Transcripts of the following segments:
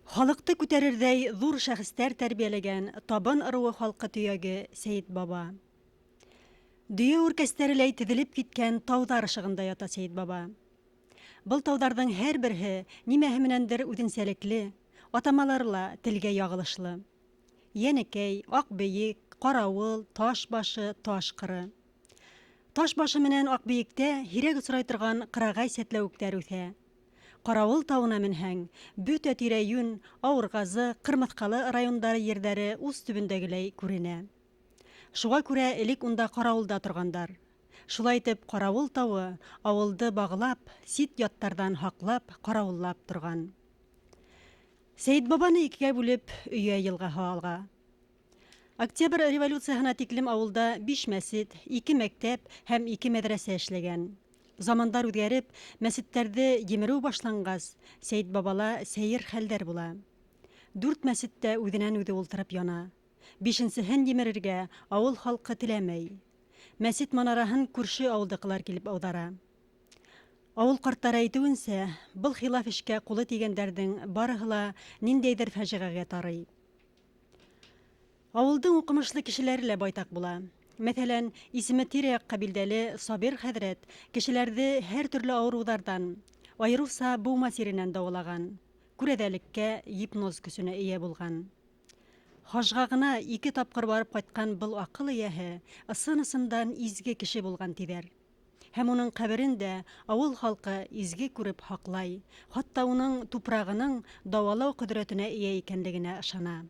Халыкты күтәрердәй зур шәхестәр тәрбияләгән табын ырыуы халкы төяге Сәйит Баба. Дөя үркәстәреләй тезелеп киткән тауҙар ышығында ята Сәйит Баба. Был тауҙарҙың һәр берһе нимәһе менәндер үҙенсәлекле, атамалары ла телгә яғылышлы. Йәнекәй, Аҡбейек, Ҡарауыл, Таш башы, Таш ҡыры. Таш башы менән Аҡбейектә һирәк осрай торған ҡырағай сәтләүектәр үҫә. Ҡарауыл тауына менһәң, бөтә тирә-йүн, Ауырғазы, Ҡырмыҫҡалы райондары ерҙәре ус төбөндәгеләй күренә. Шуға күрә элек унда ҡарауылда торғандар. Шулай итеп, Ҡарауыл тауы ауылды бағлап, сит яттарҙан һаҡлап, ҡарауыллап торған. Сәйит Бабаны икегә бүлеп, Өйә йылғаһы алға. Октябрь революцияһына тиклем ауылда 5 мәсет, 2 мәктәп һәм 2 мәҙрәсә эшләгән. Замандар үҙгәреп, мәсеттәрҙе емереү башланғас, Сәйит Бабала сәйер хәлдәр була. 4 мәсеттә үҙенән-үҙе ултырып яна. 5-һен емерергә ауыл халҡы теләмәй. Мәсет манараһын күрше ауылдыҡылар килеп ауҙара. Ауыл ҡарттары әйтеүенсә, был хилаф эшкә ҡулы тигәндәрҙең барыһы ла ниндәйҙер фажиғәгә тарый. Ауылдың уҡымышлы кешеләре лә байтаҡ була. Мәҫәлән, исеме тирә-яҡҡа билдәле Сабир хәҙрәт кешеләрҙе һәр төрлө ауырыуҙарҙан, айырыуса быума сиренән дауалаған, күрәҙәлеккә, гипноз көсөнә эйә булған. Хажға ғына 2 тапҡыр барып ҡайтҡан был аҡыл эйәһе ысын-ысындан изге кеше булған тиҙәр. Һәм уның ҡәберен дә ауыл халҡы изге күреп һаҡлай, хатта уның тупрағының дауалау ҡөҙрәтенә эйә икәнлегенә ышана.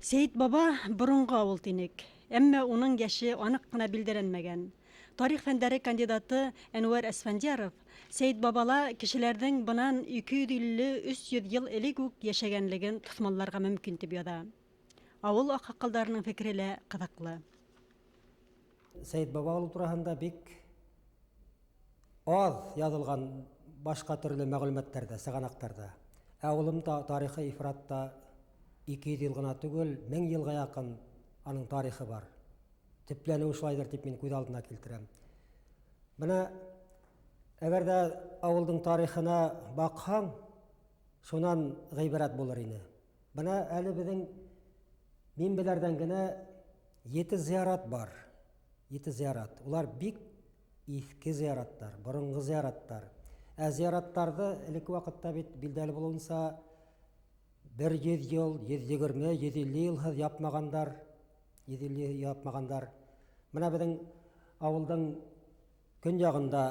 Сәйит Баба боронғо ауыл тинек, әммә уның йәше аныҡ ҡына билдәләнмәгән. Тарих фәндәре кандидаты Әнүәр Әсфәндияров Сәйит Бабала кешеләрҙең бынан 250-300 йыл элек үк йәшәгәнлеген тоҫмалларға мөмкин тип яҙа. Ауыл аҡһаҡалдарының фекере лә ҡыҙыҡлы. Сәйит Баба ауылы тураһында бик аҙ яҙылған башҡа төрлө мәғлүмәттәрҙә, сығанаҡтарҙа. Ауылым тарихы ифратта 200 йыл ғына түгел, 1000 йылға яҡын аның тарихы бар. Төпләнеү шулайҙыр тип мин күҙ алдына килтерәм. Бына әгәр ҙә ауылдың тарихына баҡһаң, шунан ғибрәт булыр ине. Бына әле беҙҙең мин беләрҙән генә 7 зиярат бар. 7 зиярат. Улар бик иҫке зияраттар, боронғо зияраттар. Зияраттарҙы элекке ваҡытта бит билдәле булыуынса 100 йыл, 120, 150 йылһыҙ япмағандар, 150 япмағандар. Бына беҙҙең ауылдың көньяғында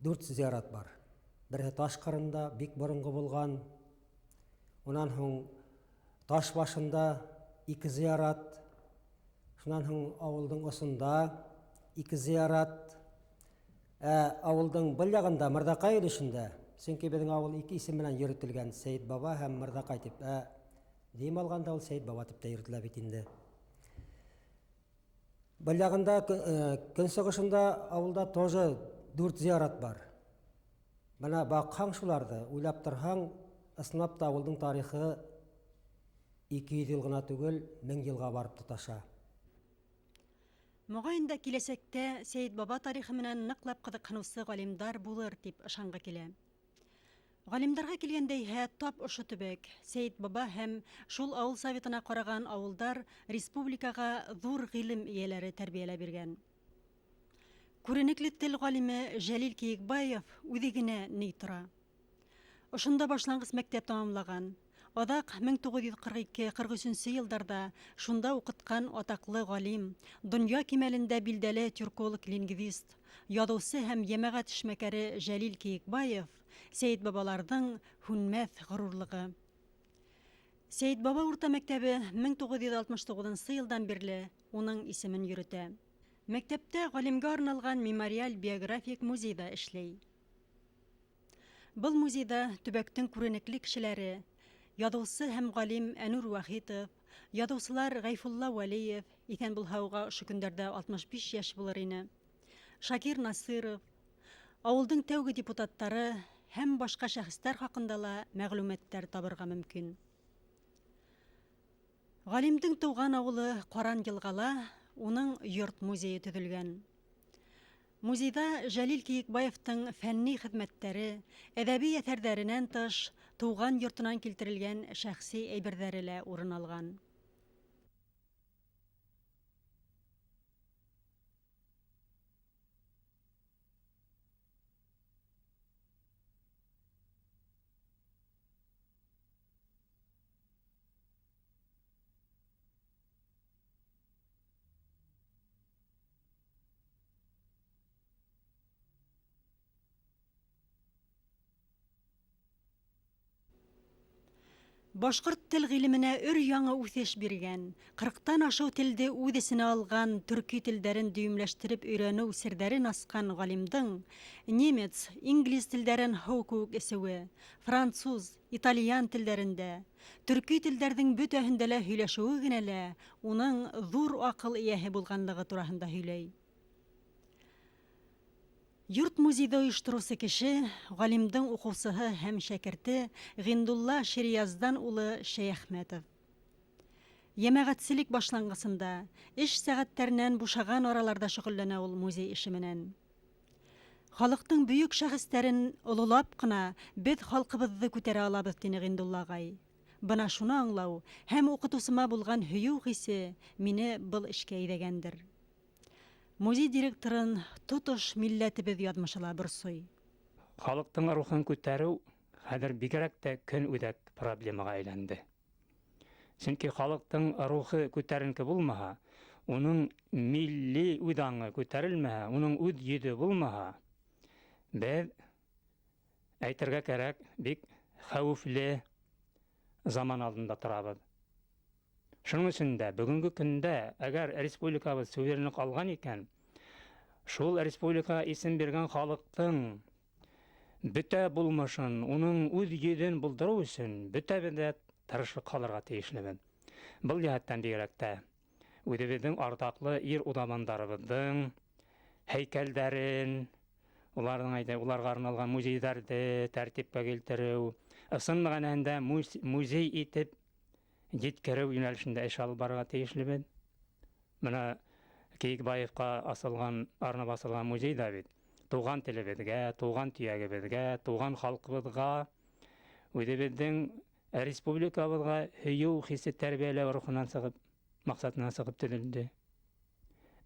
4 зиярат бар. Береһе Таш ҡырында, бик боронғо булған. Унан һуң Таш башында 2 зиярат. Шунан һуң ауылдың осонда 2 зиярат. Ауылдың был яғында, Мырҙаҡай өлөшөндә, сөнки беҙҙең ауыл 2 исем менән йөрөтөлгән, Сәйит Баба һәм Мырҙаҡай тип. Дим алғанда ул Сәйит Баба тип тә йөрөтөлә бит инде. Был яғында, көнсығышында ауылда тоже 4 зиярат бар. Бына баҡһаң шуларҙы, уйлап торһаң, ысынлап та ауылдың тарихы 200 йыл ғына түгел, 1000 йылға барып тоташа. Моғайын да киләсәктә Сәйит Баба тарихы менән ныҡлап ҡыҙыҡһыныусы ғалимдар булыр тип ышанғы килә. Ғалимдарға килгәндә иһә тап ошо төбәк, Сәйит Баба һәм шул ауыл советына ҡараған ауылдар республикаға ҙур ғилем эйәләре тәрбиәләп биргән. Күренекле тел ғалиме Жәлил Кейекбаев үҙе генә ни тора. Ошонда башланғыс мәктәп тамамлаған. Аҙаҡ 1942-43 йылдарҙа шунда уҡытҡан атаҡлы ғалим, донъя кимәлендә билдәле тюрколог-лингвист, яҙыусы һәм йәмәғәт эшмәкәре Жәлил Кейекбаев Сәйит Бабаларҙың һүнмәҫ ғорурлығы. Сәйит Баба урта мәктәбе 1969 йылдан бирле уның исемен йөрөтә. Мәктәптә ғалимға арналған мемориаль биографик музейҙа эшләй. Был музейҙа төбәктең күренекле кешеләре, яҙыусы һәм ғалим Әнүр Вахитов, яҙыусылар Ғәйфулла Вәлиев, иҫән булһа уға ошо көндәрҙә 65 йәш булыр ине, Шакир Насыров, ауылдың тәүге депутаттары һәм башҡа шәхестәр хаҡында ла мәғлүмәттәр табырға мөмкин. Ғалимдың тыуған ауылы Ҡаран йылғала уның йорт музейы төҙөлгән. Музейда Жәлил Киекбаевтың фәнни хеҙмәттәре, әҙәби әҫәрҙәренән тыш, тыуған йортонан килтерелгән шәхси әйберҙәре лә урын алған. Башҡорт тел ғилеменә өр-яңы үҫеш биргән, 40-тан ашыу телде үҙ эсенә алған, төрки телдәрен дөйөмләштереп өйрәнеү серҙәрен асҡан ғалимдың немец, инглиз телдәрен һыу кеүек эсеүе, француз, итальян телдәрендә, төрки телдәрҙең бөтәһендә лә һөйләшеүе генә лә уның ҙур аҡыл эйәһе булғанлығы тураһында һөйләй. Йорт музейҙы ойоштороусы кеше, ғалимдың уҡыусыһы һәм шәкерте Ғиндулла Ширияздан улы Шәйәхмәтов. Йәмәғәтселек башланғысында, эш сәғәттәренән бушаған араларда шөғөлләнә ул музей эше менән. Халыҡтың бөйөк шәхестәрен ололап ҡына беҙ халҡыбыҙҙы күтәрә алабыҙ, тине Ғиндулла ағай. Бына шуны аңлау һәм уҡытыусыма булған һөйөү хисе мине был эшкә әйҙәгәндер. Музей директорын тотош милләтебеҙ яҙмышы ла борсой. Халыҡтың рухын күтәреү хәҙер бигерәк тә көн үҙәк проблемаға әйләнде. Сөнки халыҡтың рухы күтәренке булмаһа, уның милли үҙаңы күтәрелмәһә, уның үҙ йөҙө булмаһа, беҙ әйтергә кәрәк, бик хәүефле заман алдында торабыҙ. Шуның өсөн дә бөгөнгө көндә, әгәр республикабыҙ суверенлыҡ алған икән, шул республикаға исем биргән халыҡтың бөтә булмышын, уның үҙ йөҙөн булдырыу өсөн бөтәбеҙ дә тырышлыҡ ҡалырға тейешлебеҙ. Был йәһәттән бигерәк тә үҙебеҙҙең арҙаҡлы ир уҙамандарыбыҙҙың һәйкәлдәрен, уларға арналған музейҙарҙы тәртипкә килтереү, ысын мәғәнәһендә музей итеп еткереү йүнәлешендә эш алып барырға тейешлебеҙ. Бына Киекбаевҡа арнап асылған музейҙа бит тыуған телебеҙгә, тыуған төйәгебеҙгә, тыуған халҡыбыҙға, үҙебеҙҙең республикабыҙға һөйөү хисе тәрбиәләү рухынан сығып, маҡсатынан сығып төҙөлдө.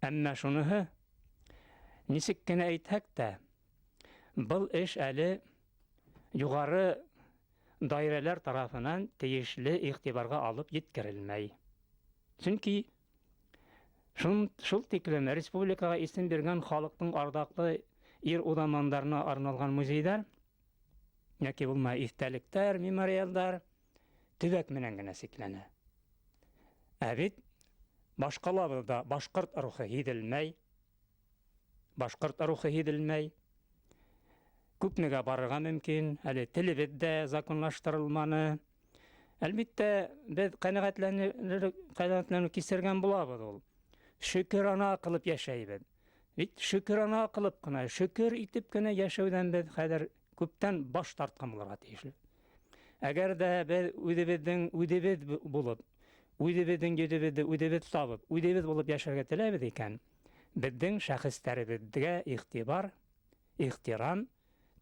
Әммә шуныһы, нисек кенә әйтһәк тә, был эш әле юғары даирәләр тарафынан тейешле иғтибарға алып еткерелмәй. Сөнки шул тиклем республикаға исем биргән халыҡтың арҙаҡлы ир уҙамандарына арналған музейҙар, йәки булмай иҫтәлектәр, мемориалдар төбәк менән генә сикләнә. Ә бит башҡалабыҙҙа башҡорт рухы һиҙелмәй, күпмегә барырға мөмкин, әле телебеҙ дә законлаштырылманы. Әлбиттә, беҙ ҡәнәғәтләнеү кисергән булабыҙ ул. Шөкөрана ҡылып йәшәйбеҙ. Бит шөкөрана ҡылып ҡына, шөкөр итеп кенә йәшәүҙән беҙ хәҙер күптән баш тартҡан булырға тейешле. Әгәр дә беҙ үҙебеҙ булып, үҙебеҙҙең йөҙөбөҙҙө үҙебеҙ табып, үҙебеҙ булып йәшәргә теләбеҙ икән, беҙҙең шәхестәребеҙгә иғтибар, ихтирам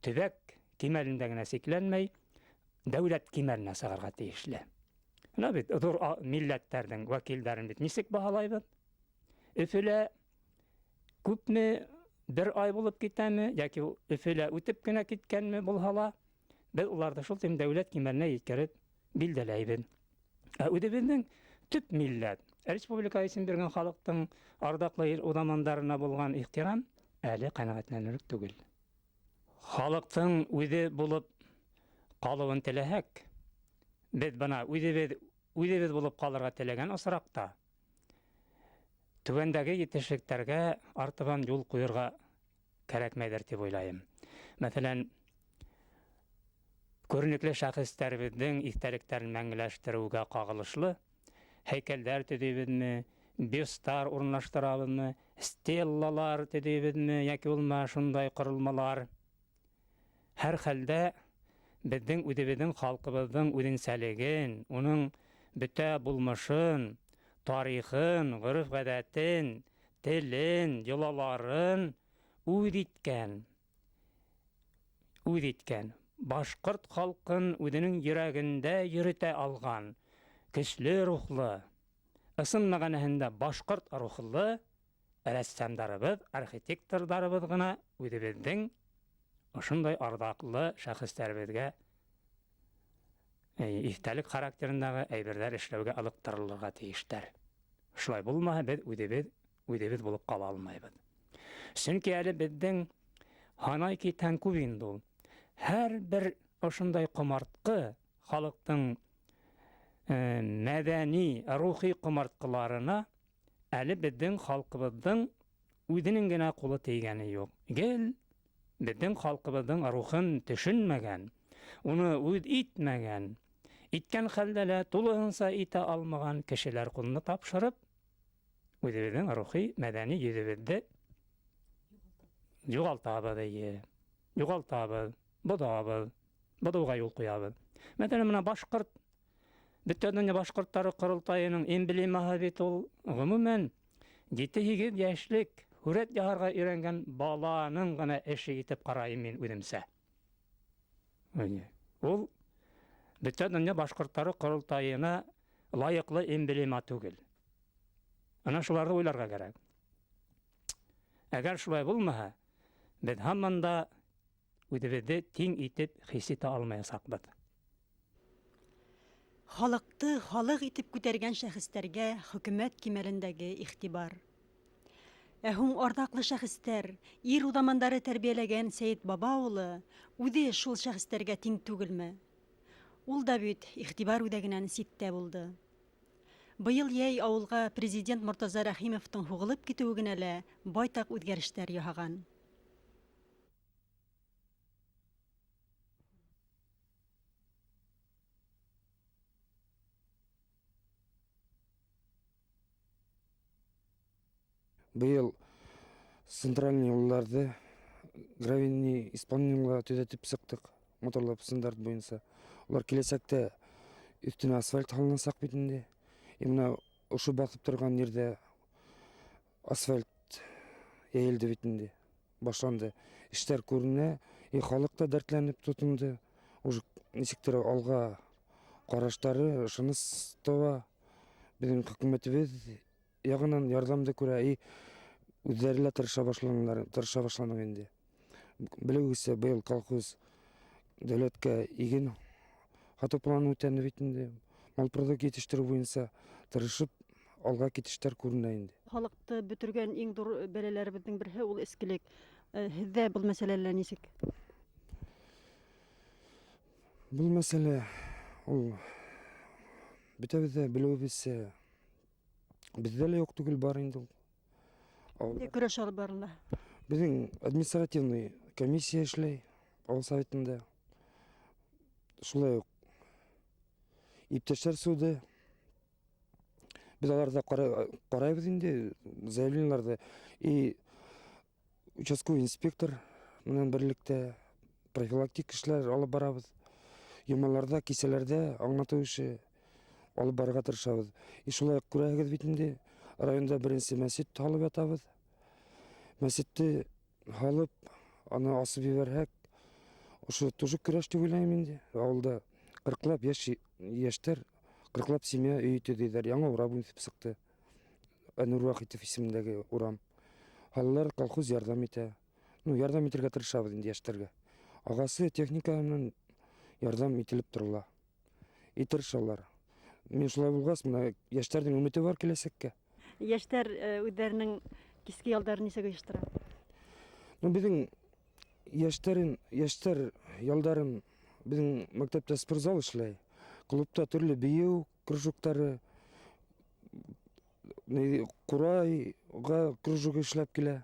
төбәк кимәлендә генә сикләнмәй, дәүләт кимәленә сығырға тейешле. Бына бит ҙур милләттәрҙең вәкилдәрен бит нисек баһалайбыҙ? Өфөлә күпме бер ай булып китәме, йәки Өфөлә үтеп кенә киткәнме булһа ла, беҙ уларҙы шул тиклем дәүләт кимәленә еткереп билдәләйбеҙ. Ә үҙебеҙҙең төп милләт, республика исем биргән халыҡтың арҙаҡлы уҙамандарына булған ихтирам әле ҡәнәғәтләнерлек түгел. Халыҡтың үҙе булып ҡалыуын теләһәк, беҙ бына үҙебеҙ булып ҡалырға теләгән осраҡта, түбәндәге етешлектәргә артабан юл ҡуйырға кәрәкмәйҙер тип уйлайым. Мәҫәлән, күренекле шәхестәребеҙҙең иҫтәлектәрен мәңгеләштереүгә ҡағылышлы һәйкәлдәр төҙөйбеҙме, бюстар урынлаштырабыҙмы, стеллалар төҙөйбеҙме, йәки булма шундай ҡоролмалар. Һәр хәлдә беҙҙең үҙебеҙҙең халҡыбыҙҙың үҙенсәлеген, уның бөтә булмышын, тарихын, ғөрөф-ғәҙәтен, телен, йолаларын үҙ иткән, башҡорт халҡын үҙенең йөрәгендә йөрөтә алған, көслө рухлы, ысын мәғәнәһендә башҡорт рухлы рәссамдарыбыҙ, архитектордарыбыҙ ғына үҙебеҙҙең ошондай арҙаҡлы шәхестәребеҙгә иҫтәлек характерындағы әйберҙәр эшләүгә алыҡтырылырға тейештәр. Шулай булмаһа, беҙ үҙебеҙ булып ҡала алмайбыҙ. Сөнки әле беҙҙең һанай китһәң күп инде ул. Һәр бер ошондай ҡомартҡы халыҡтың мәҙәни, рухи ҡомартҡыларына әле беҙҙең халҡыбыҙҙың үҙенең генә ҡулы тейгәне юҡ. Гел беҙҙең халҡыбыҙҙың рухын төшөнмәгән, уны үҙ итмәгән, иткән хәлдә лә тулыһынса итә алмаған кешеләр ҡулына тапшырып, үҙебеҙҙең рухи, мәҙәни йөҙөбөҙҙө юғалтабыҙ, боҙоуға юл ҡуябыҙ. Мәҫәлән, бына башҡорт, бөтә донъя башҡорттары ҡоролтайының эмблемаһы бит ул, ғөмүмән, 7-8 йәшлек һүрәт яһарға өйрәнгән баланың ғына эше итеп ҡарайым мин үҙемсә. Ул бөтә донъя башҡорттары ҡоролтайына лайыҡлы эмблема түгел. Ана шуларҙы уйларға кәрәк. Әгәр шулай булмаһа, беҙ һаман да үҙебеҙҙе тиң итеп хис итә алмаясаҡбыҙ. Халыҡты халыҡ итеп күтәргән шәхестәргә хөкүмәт кимәлендәге иғтибар. Ә һуң арҙаҡлы шәхестәр, ир уҙамандары тәрбиәләгән Сәйет Баба улы үҙе шул шәхестәргә тиң түгелме? Ул да бит иғтибар үҙәгенән ситтә булды. Быйыл йәй ауылға президент Мортаза Рәхимовтың һуғылып китеүе генә лә байтаҡ үҙгәрештәр яһаған. Быйыл центральный юлларҙы гравийный исполнениеға төҙәтеп сыҡтык, моторлы стандарт буйынса. Улар киләсәктә өҫтөнә асфальт һалынасаҡ бит инде. Именно ошо баҫып торған ерҙә асфальт йәйелде бит инде, башланды. Эштәр күренә, халыҡ та дәртләнеп тотонды. Уже нисектер алға ҡараштары, ышаныс таба, беҙҙең хөкүмәтебеҙ яғынан ярҙамды күрә, үҙҙәре лә тырыша башланың инде. Белеүегеҙсә, быйыл колхоз дәүләткә иген һатыу планы үтәне бит инде. Малпродукт етештереү буйынса тырышып алға китештәр күренә инде. Халыҡты бөтөргән иң ҙур бәләләребеҙҙең береһе ул эскелек. Һеҙҙә был мәсьәләлә нисек? Был мәсьәлә, ул бөтәбеҙ белеүебеҙсә, беҙҙә лә юҡ түгел, бар инде ул. Көрәш алып барыла. Беҙҙең административный комиссия эшләй ауыл советында. Шулай уҡ иптәштәр суды. Беҙ аларҙа ҡарайбыҙ инде заявлениеларҙы. И участковый инспектор менән берлектә профилактик эшләр алып барабыҙ. Йомаларҙа, кисәләрҙә аңлатыу эше алып барырға тырышабыҙ. И шулай уҡ күрәһегеҙ бит инде, районда беренсе мәсет һалып ятабыҙ. Мәсетте һалып, аны асып ебәрһәк, ошо тоже көрәш дип уйлайым инде. Ауылда 40-лап йәштәр, 40-лап семья өй төҙөйҙәр. Яңы урам үҫеп сыҡты. Әнүр Вахитов исемендәге урам. Һалалар, колхоз ярҙам итә. Ярҙам итергә тырышабыҙ инде йәштәргә. Ағасы техника менән ярҙам ителеп торола. И тырышалар. Мин шулай булғас, мына йәштәрҙең өмөтө бар киләсәккә. Йәштәр үҙҙәренең киске ялдарын нисек ойоштора? Беҙҙең йәштәр ялдарын беҙҙең мәктәптә спортзал эшләй. Клубта төрлө бейеү кружоктары, ҡурайға кружогы эшләп килә.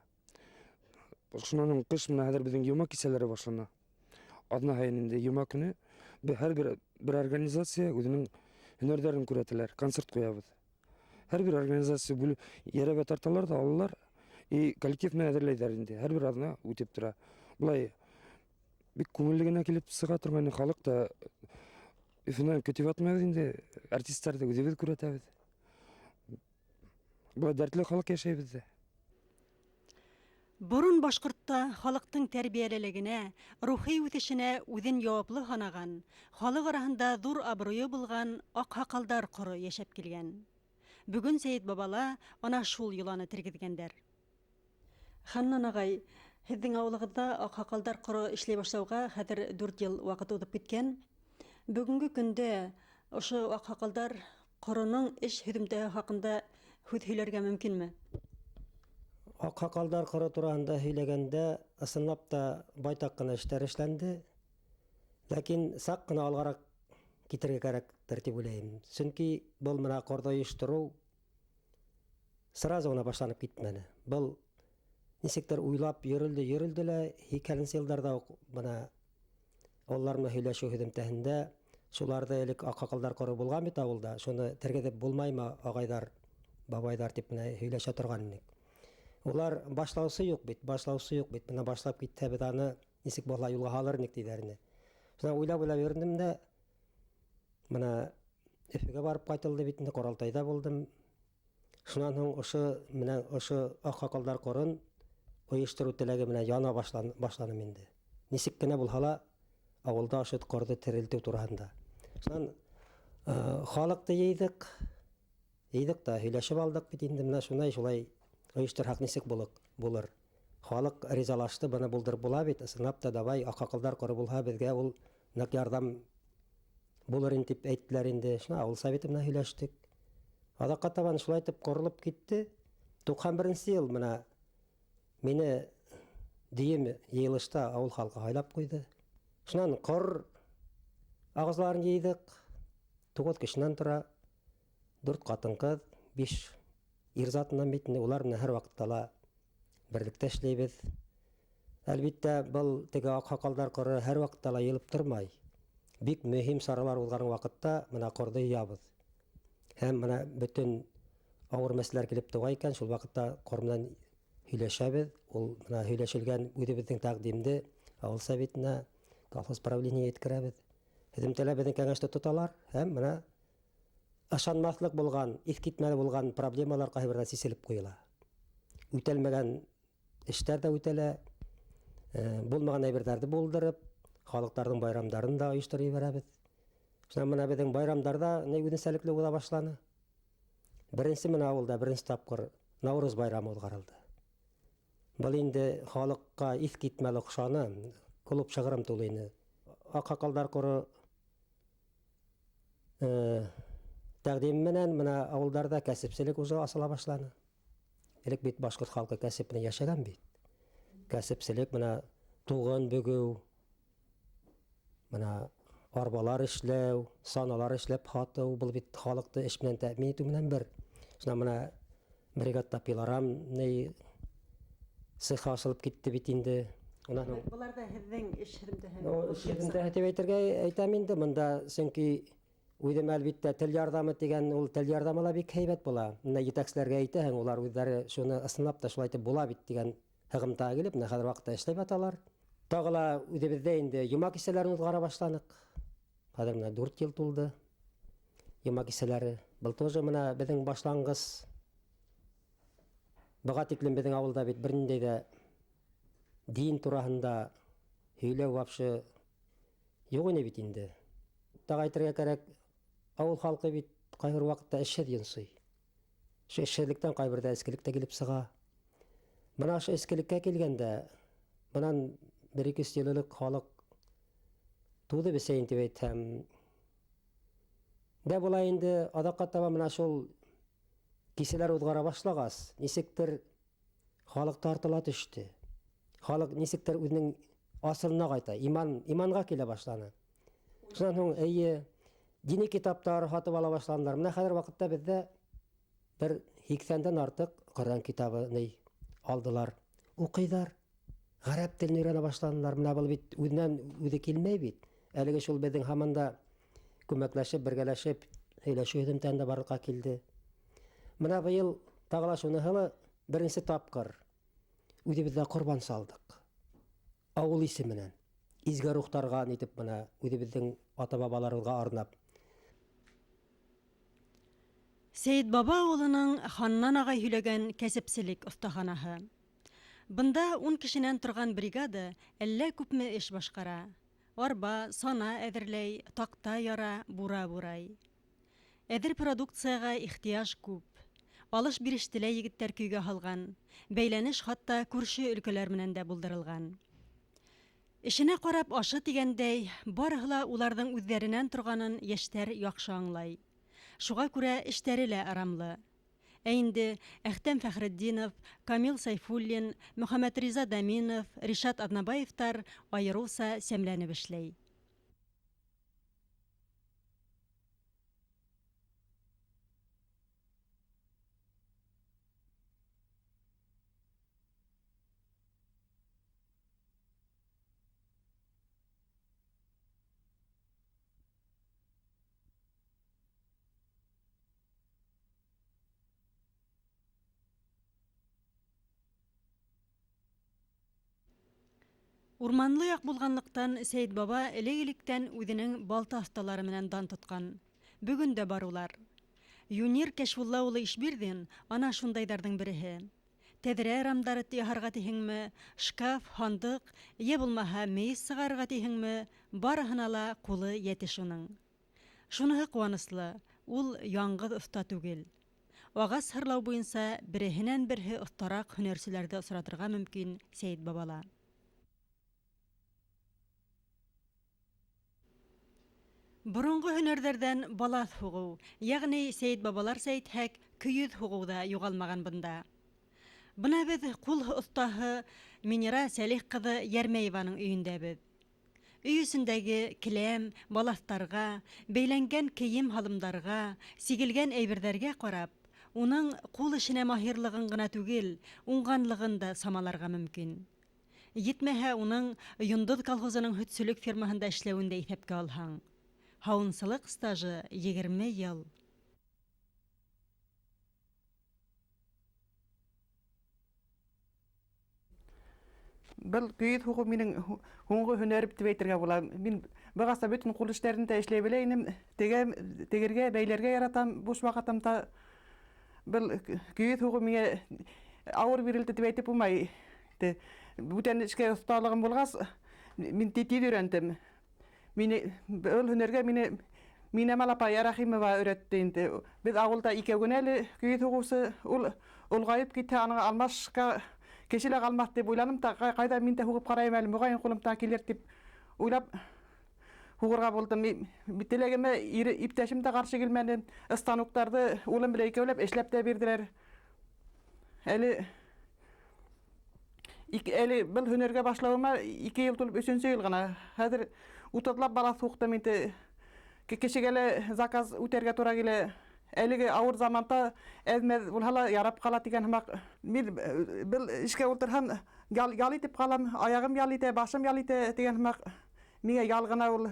Шунан ҡыш менән хәҙер беҙҙең йома кисәләре башлана. Аҙна һайын инде йома көндө һәр бер организация үҙенең һөнәрҙәрен күрәтәләр, концерт ҡуябыҙ. Һәр бер организация йәрәбә тарталар да алалар, и коллектив менән әҙерләйҙәр инде. Һәр бер аҙна үтеп тора. Былай бик күңелле генә килеп сыға торған, халыҡ та Өфөнән көтөп ятмайбыҙ инде, артисттарҙы үҙебеҙ күрәтәбеҙ. Былай дәртле халыҡ йәшәй беҙҙә. Бурун башкортта халыктың тәрбиялелегенә, рухи үтешенә үҙен яуаплы һанаган, халык араһында зур абруйы булган аҡһаҡалдар ҡоро йәшәп килгән. Бүгін Сәйет бабала ана шул йоланы тергеҙгәндәр. Ханнан ағай, һеҙҙең ауылығыҙҙа аҡһаҡалдар ҡоро эшләй башлауға хәҙер 4 йыл ваҡыт уҙып киткән. Бөгөнгө көндә ошо аҡһаҡалдар ҡороноң эш һөҙөмтәһе хаҡында һүҙ һөйләргә мөмкинме? Аҡһаҡалдар ҡоро тураһында һөйләгәндә, ысынлап та байтаҡ ҡына эштәр эшләнде. Ләкин саҡ ҡына алғараҡ китергә кәрәктер тип уйлайым. Сөнки был мына ҡорҙо ойоштороу сразу ғына башланып китмәне. Был нисектер уйлап йөрөлдө лә, 2000 йылдарҙа уҡ бына олар менән һөйләшеү һөҙөмтәһендә шуларҙы элек аҡһаҡалдар ҡоро булған бит ауылда. Шуны тергеҙеп булмаймы, ағайҙар, бабайҙар тип менә һөйләшә торған инек. Улар башлаусы юҡ бит. Бына башлап китһә, беҙ аны нисек бала юлға һалыр инек тиҙәр ине. Шунан уйлап йөрөнөм дә, бына Өфөгә барып ҡайтылды бит инде, Ҡоралтайҙа булдым. Шунан һуң ошо аҡһаҡалдар ҡорон ойоштороу теләге менән яна башланым инде. Нисек кенә булһа ла ауылда ошо ҡорҙо терелтеү тураһында. Шунан халыҡты йыйҙык та һөйләшеп алдык бит инде, менә шулай ойошторһаҡ нисек булыр. Халыҡ ризалашты, быны булдырып була бит. Ысынлап та, давай аҡһаҡалдар ҡоро булһа, беҙгә ул ныҡ ярҙам булыр инде тип әйттеләр инде. Шуна ауыл советы менән һөйләштек. Аҙаҡҡа табан шулай итеп ҡоролоп китте. 91 йыл менә мине дөйөм йыйылышта ауыл халҡы һайлап ҡуйҙы. Шунан ҡор ағзаларын йыйҙык. 9 кешенән тора. 4 ҡатын-ҡыҙ, 5 ир затынан бит. Улар менән һәр ваҡытта ла берлектә эшләйбеҙ. Әлбиттә, был теге аҡһаҡалдар ҡоро һәр ваҡытта ла йыйылып тормай. Бик мөһим саралар уҙған ваҡытта менә ҡорҙо йыябыҙ. Һәм менә бөтөн ауыр мәсьәләләр килеп тыуа икән, шул ваҡытта ҡор менән һөйләшәбеҙ. Ул менә һөйләшелгән үҙебеҙҙең тәҡдимде ауыл советына, колхоз правление еткерәбеҙ. Һөҙөмтәлә беҙҙең кәңәште тоталар һәм менә ышанмаҫлыҡ булған, иҫ китмәле булған проблемалар ҡайһы берҙә сиселеп ҡуйыла. Үтәлмәгән эштәр ҙә үтәлә, булмаған әйберҙәрҙе булдырып, халыҡтарҙың байрамдарын да ойоштора ебәрәбеҙ. Шунан менә беҙҙең байрамдарҙа үҙенсәлекле уҙа башланы. Беренсе менә ауылда беренсе тапҡыр Наурыз байрамы уҙғарылды. Был инде халыҡҡа иҫ китмәле оҡшаны, клуб шығырым тулы ине. Аҡһаҡалдар ҡоро тәҡдим менән менә ауылдарҙа кәсепселек уже асыла башланы. Элек бит башҡорт халҡы кәсеп менән йәшәгән бит. Кәсепселек менә туғын бөгөү, менә арбалар эшләү, саналар эшләп һатыу, был бит халыҡты эш менән тәьмин итеү менән бер. Шунан менә бригадта пилорам цеха асылып китте бит инде. Булар да һеҙҙең эш Һөҙөмтәһе тип әйтергә әйтәм инде бында, сөнки үҙем әлбиттә тел ярҙамы тигән, ул тел ярҙамы ла бик һәйбәт була. Менә етәкселәргә әйтәһең, улар үҙҙәре шуны ысынлап та шулай итеп була бит тигән һығымтаға килеп, менә хәҙер ваҡытта эшләй баталар. Тағы ла үҙебеҙҙә инде йома кисәләрен уҙғара башланыҡ. Хәҙер менә 4 йыл тулды йома кисәләре. Был тоже менә беҙҙең башланғыс. Быға тиклем беҙҙең ауылда бит бер ниндәй ҙә дин тураһында һөйләү вообще юҡ ине бит инде. Тағы әйтергә кәрәк, ауыл халҡы бит ҡайһы ваҡытта эшһеҙ йонсой. Ошо эшһеҙлектән ҡайберҙә эскелек тә килеп сыға. Бына ошо эскелеккә килгәндә, бынан 1-2 йыллыҡ халыҡ туҙы бесәйен тип әйтһәм. Дә була инде аҙаҡҡа таба менә шул кисәләр уҙғара башлағас, нисектер халыҡ тартыла төштө. Халыҡ нисектер үҙенең асылына ҡайта, иманға килә башланы. Шунан һуң дини китаптар һатып ала башланылар. Менә хәҙер ваҡытта беҙҙә бер 80-дән артыҡ Ҡөрьән китабы алдылар. Уҡыйҙар. Ғәрәп телен өйрәнә башланылар. Менә был бит үҙе килмәй бит. Әлеге шул беҙҙең һаманда күмәкләшеп, бергәләшеп һөйләшеү һөҙөмтәһендә барлыҡҡа килде. Менә быйыл тағы ла шуныһы беренсе тапҡыр үҙебеҙҙә ҡорбан салдыҡ. Ауыл исе менән. Изге рухтарға нитеп менә үҙебеҙҙең ата-бабаларыбыҙға арнап. Сәйет баба ауылының Ханнан ағай һөйләгән кәсепселек оҫтаханаһы. Бында 10 кешенән торган бригада әллә күпме эш башкара. Арба, сана әҙерләй, такта яра, бура бурай. Әҙер продукцияға ихтияж күп. Алыш-бирештелә егеттәр көйгә һалган. Бәйләнеш хатта күрше өлкәләр менән дә булдырылган. Эшенә карап ашы тигәндәй, барыһы ла уларҙың үҙҙәренән торганын йәштәр яҡшы аңлай. Шуға күрә эштәре лә арамлы. Ә инде Әхтәм Фәхретдинов, Камил Сайфуллин, Мөхәммәтриза Даминов, Ришат Аднабаевтар айырыуса сәмләнеп эшләй. Урманлы яҡ булғанлыҡтан Сәйет баба элек-электән үҙенең балта оҫталары менән дан тотҡан. Бөгөн дә бар улар. Юнир Кәшфулла улы Ишбирҙин ана шундайҙарҙың береһе. Тәҙрә рамдары яһарға тиһеңме, шкаф, һандыҡ, йә булмаһа мейес сығарырға тиһеңме, барыһына ла ҡулы йәтеш уның. Шуныһы ҡыуаныслы, ул яңғыҙ оҫта түгел. Ағас һырлау буйынса береһенән-береһе оҫтараҡ һөнәрселәрҙе осратырға мөмкин Сәйет бабала. Боронғо һөнәрҙәрҙән балаҫ һуғыу, йәғни Сәйет бабаларса әйтһәк, көйөҙ һуғыу ҙа юғалмаған бында. Бына беҙ ҡул оҫтаһы Минера Сәлих ҡыҙы Йәрмәеваның өйөндәбеҙ. Өй эсендәге келәм, балаҫтарға, бәйләнгән кейем-һалымдарға, сигелгән әйберҙәргә ҡарап, уның ҡул эшенә маһирлығын ғына түгел, уңғанлығын да самаларға мөмкин. Етмәһә, уның Йондоҙ колхозының һөтсөлөк фирмаһында эшләүен дә иҫәпкә алһаң. Һауынсылыҡ стажы 20 йыл. Был көйөҙ һуғыу минең һуңғы һөнәрем тип әйтергә була. Мин бығаса бөтөн ҡул эштәрендә эшләй белә инем. Тегергә, бәйләргә яратам, буш ваҡытымда. Был көйөҙ һуғыу миңә ауыр бирелде тип әйтеп булмай. Бүтән эшкә оҫталығым булғас, мин тиҙ өйрәндем. Был һөнәргә мине Малапай Рәхимова өйрәтте инде. Беҙ ауылда икәү генә әле көйөҙ һуғыусы. Ул олғайып китһә, аның алмашка кеше лә ҡалмаҫ дип уйланым та, ҡайҙа мин дә һуғып ҡарайым әле, моғайын ҡулымдан килер дип уйлап һуғырға булдым. Теләгемә иптәшем дә ҡаршы килмәне. Станоктарҙы улым белән икәүләп эшләп тә бирҙеләр. Әле был һөнәргә башлауыма 2 йыл тулып 3-нче йыл ғына. Хәҙер 30-лап бала һуҡтым инде. Кешегә лә заказ үтәргә тура килә. Әлеге ауыр заманда әҙмәҙ булһа ла ярап ҡала тигән һымаҡ. Мин был эшкә ултырһам, ял итеп ҡалам, аяғым ял итә, башым ял итә тигән һымаҡ. Миңә ял ғына ул.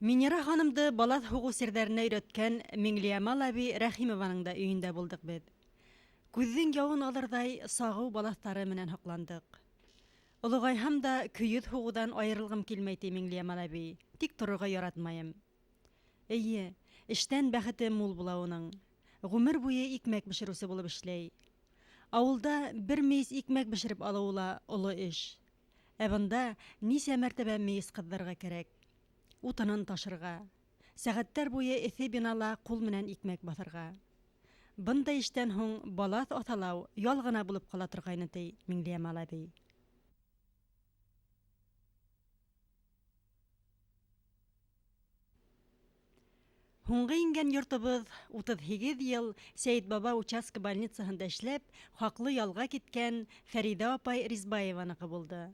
Минера ханымды балаҫ һуғыу серҙәренә өйрәткән Миңлиямал әби Рәхимованың да өйөндә булдыҡ беҙ. Күҙҙең яуын алырҙай сағыу балаҫтары менән һоҡландыҡ. Олоғайһам да көйөҙ һуғыуҙан айырылғым килмәй ти Миңлиямал әбей. Тик торорға яратмайым. Эйе, эштән бәхете мул була уның. Ғүмер буйы икмәк бешереүсе булып эшләй. Ауылда бер мейес икмәк бешереп алыу ла оло эш. Ә бында нисә мәртәбә мейес ҡыҙҙарға кәрәк. Утынын ташырға. Сәғәттәр буйы эҫе бинала ҡул менән икмәк баҫырға. Бындай эштән һуң балаҫ аҫалау ял ғына булып ҡала торғайны ти Миңлиямал әбей. Һуңғы ингән йортобоҙ 38 йыл Сәйет баба участка больницаһында эшләп, хаҡлы ялға киткән Фәриҙә апай Ризбаеваныҡы булды.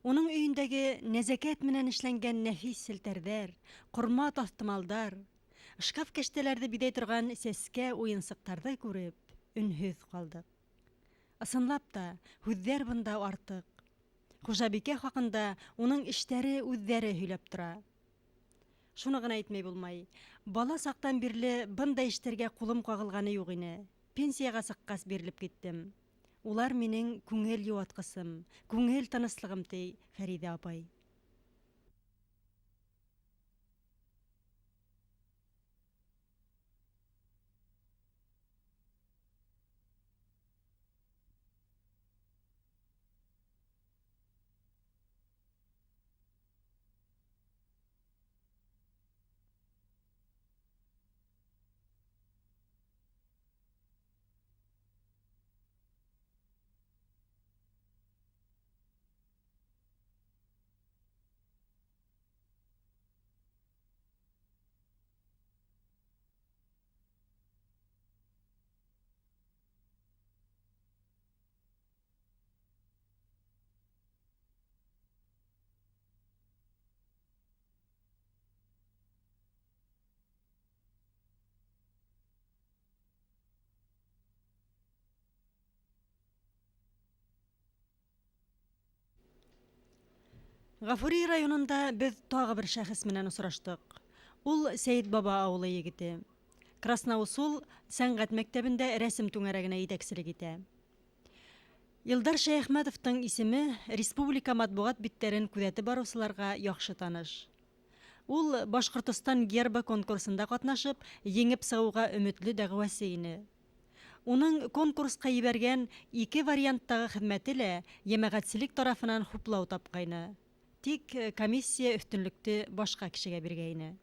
Уның өйөндәге нәзәкәт менән эшләнгән нәфис селтәрҙәр, ҡорма таҫтымалдар, шкаф кәштәләрҙе биҙәй торған сәскә уйынсыҡтарҙы күреп, өнһөҙ ҡалдыҡ. Ысынлап та, һүҙҙәр бында артыҡ. Хужабикә хаҡында уның эштәре үҙҙәре һөйләп тора. Шуны ғына әйтмәй булмай. Бала саҡтан бирле бындай эштәргә ҡулым ҡағылғаны юҡ ине. Пенсияға сыҡҡас бирелеп киттем. Улар минең күңел йыуатҡысым, күңел тыныслығым ти Фәриҙә апай. Гафури районында без тагы бер шәхес менән осраштык. Ул Сәйит баба авылы егете. Красноусул сәнгать мәктәбендә рәсем түңәрәгенә итәкчелек итә. Илдар Шәйхмәтовтың исеме республика матбугат биттәрен күзәтеп баручыларга яхшы таныш. Ул Башкортстан гербы конкурсында катнашып, еңеп сыгуга өметле дәгъвасы ине. Уның конкурска ебәргән 2 варианттагы хезмәте лә җәмәгатьчелек тарафынан хуплау тапкайны. Тик комиссия өстенлекте башка кешегә биргәйне.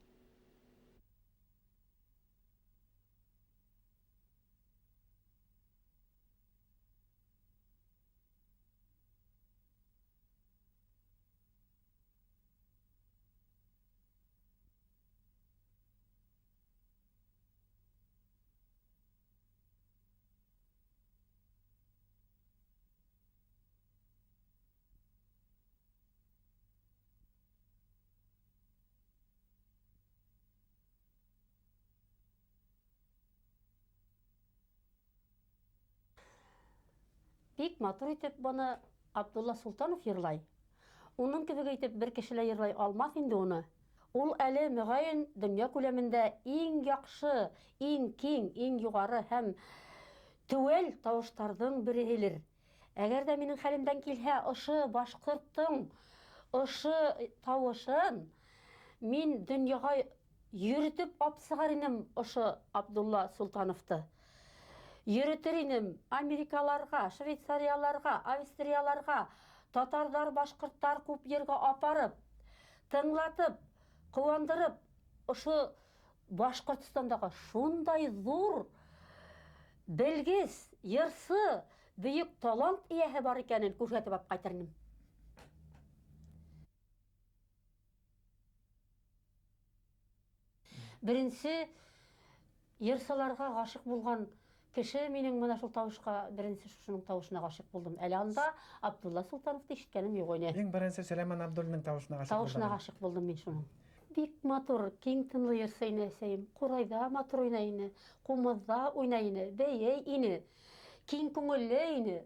Бик матур итеп баны Абдулла Султанов йырлай. Уның кебек итеп бер кеше лә йырлай алмас инде уны. Ул әле мөгаен дөнья күләмендә иң яхшы, иң киң, иң югары һәм тәвәл тавыштарның береһелер. Әгәр дә минең хәлемдән килһә, ошы башкорттың ошы тавышын мин дөньяга йөртеп апсыгар инем ошы Абдулла Султановты. Йөртер инем Америкаларга, Швейцарияларга, Австрияларга, татарлар, башкорттар күп ергә апарып, тыңлатып, куандырып, ошо Башкортстандагы шундай зур, белгес, йырсы, бөек талант ияһе бар икәнен күрсәтеп ап кайтыр инем. Беренче йырсыларга гашык булган кеше минең менә шул тавышка, беренче шуның тавышына гашык булдым. Әле анда Абдулла Султановты ишеткәнем юк иде. Ең беренче Сөләйман Абдуллинның тавышына гашык Тавышына гашык булдым мин шуның. Бик матур, киң тынлы йырсы ине әсәем. Курайда матур уйнай ине, кумызда уйнай ине, бәйәй ине, киң күңелле ине.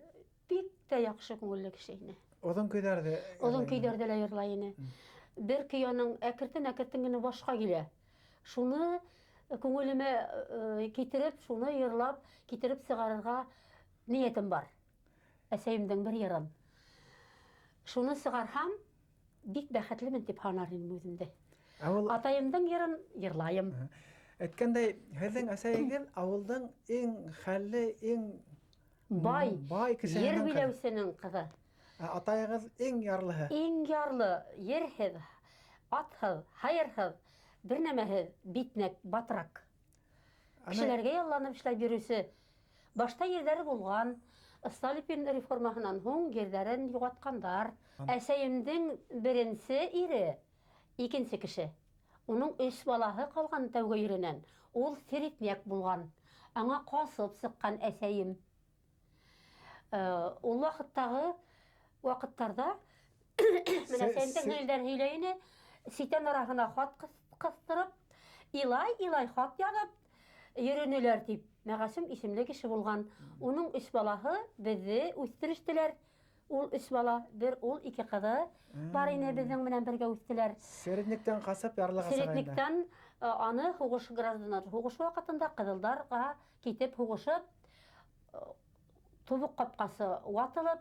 Бик тә яхшы күңелле кеше ине. Озын көйдәрде. Озын көйдәрдә лә йырлай ине. Бер көй аның әкертен генә башка килә. Шуны күңелемә китереп, шуны йырлап, китереп сыгарырга ниятем бар. Әсәемнең бер йырын. Шуны сыгарһам, бик бәхетлемен дип һанар инем үземдә. Атайымның йырын йырлайым. Әйткәндәй, һезнең әсәегез авылның иң хәлле, иң Бай кешенең йыр биләүсенең кызы. Атайыгыз иң ярлыһы. Иң ярлы, йерһеҙ, атһыҙ, хайырһыҙ, бер нәмәһеҙ, битнәк, батрак. Кешеләргә ялланып эшләп йөрүсе. Башта ерҙәре булған, Сталин реформаһынан һуң ерҙәрен юғатҡандар. Әсәйемдең беренсе ире, икенсе кеше. Уның 3 балаһы ҡалған тәүге иренән. Ул серетняк булған. Аңа ҡасып сыҡҡан әсәйем. Ул ваҡыттарда әсәйемдең һөйләр һөйләй ине, ситән араһына хат ҡыҫтырып, илай хат яҙып, йөрөнөләр тип. Мәғәсем исемле кеше булған. Уның 3 балаһы беҙҙе үҫтерештеләр. Ул 3 бала, бер ул 2 ҡыҙы бар ине беҙҙең менән бергә үҫтеләр. Серетниктән ҡасып ярлыға сығайында. Серетниктән аны һуғыш граждандар, һуғыш ваҡытында ҡыҙылдарға китеп һуғышып, тубыҡ ҡапҡасы ватылып,